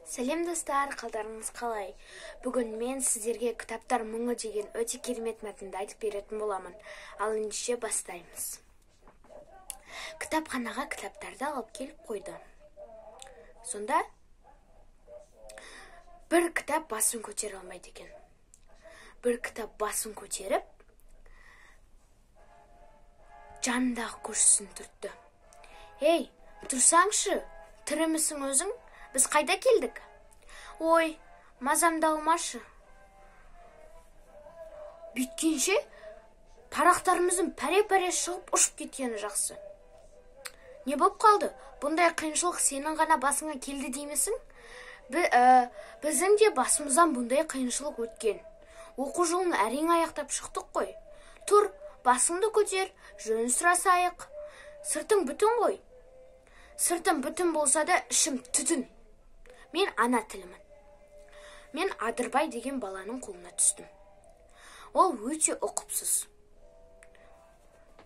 Сәлем достар, қалдарыңыз қалай? Бүгін мен сіздерге кітаптар мұңы деген өте керемет мәтінді айтып беретін боламын. Ал ендеше бастаймыз. Кітапханаға кітаптарды алып келіп қойды. Сонда бір кітап басын көтере алмайды екен. Бір кітап басын көтеріп, жанындағы көршісін түртті. Ей, тұрсаңшы, тірімісің өзің? Біз қайда келдік? Ой, мазамды алмашы. Бүйткенше, парақтарымыздың пәре-пәре шығып ұшып кеткені жақсы. Не болып қалды? Бұндай қиыншылық сенің ғана басыңа келді деймісің? Біздің де басымыздан бұндай қиыншылық өткен. Оқу жылын әрең аяқтап шықтық қой. Тұр, басыңды көтер, жөн сұрасайық. Сыртың бүтін ғой. Сыртым бүтін болса да, ішім түтін. Мен ана тілімін. Мен Адырбай деген баланың қолына түстім. Ол өте ұқыпсыз.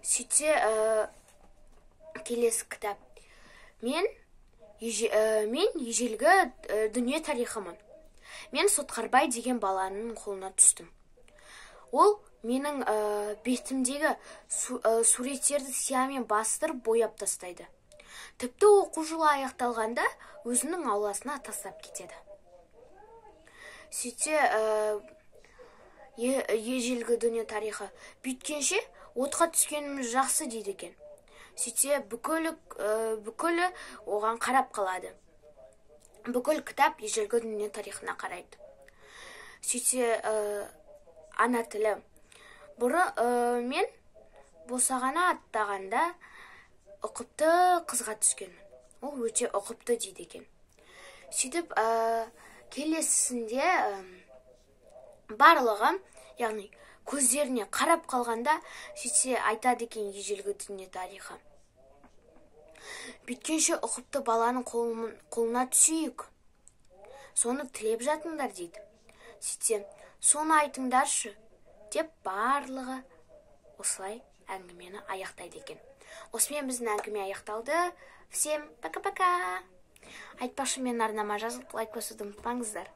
Сөйтсе, келесі кітап. Мен ежелгі дүние тарихымын. Мен Сотқарбай деген баланың қолына түстім. Ол менің бетімдегі суреттерді сиямен бастырып бояп тастайды. Тіпті оқу жылы аяқталғанда өзінің ауласына тастап кетеді. Сөйтсе, ежелгі дүние тарихы бүйткенше отқа түскеніміз жақсы дейді екен. Сөйтсе, бүкілі оған қарап қалады. Бүкіл кітап ежелгі дүние тарихына қарайды. Сөйтсе, ана тілі. Мен босағана аттағанда ұқыпты қызға түскенмін. Ол өте ұқыпты дейді екен. Сөйтіп, келесісінде барлығы, яғни көздеріне қарап қалғанда, сөйтсе айтады екен ежелгі дүние тарихы. Бүйткенше ұқыпты баланың қолына түсейік. Соны тілеп жатыңдар дейді. Сөйтсе, соны айтыңдаршы, деп барлығы осылай әңгімені аяқтайды екен. Осымен біздің әңгіме аяқталды. Всем пока-пока. Айтпақшы, мен арнама жазылып, лайк басуды ұмытпаңыздар.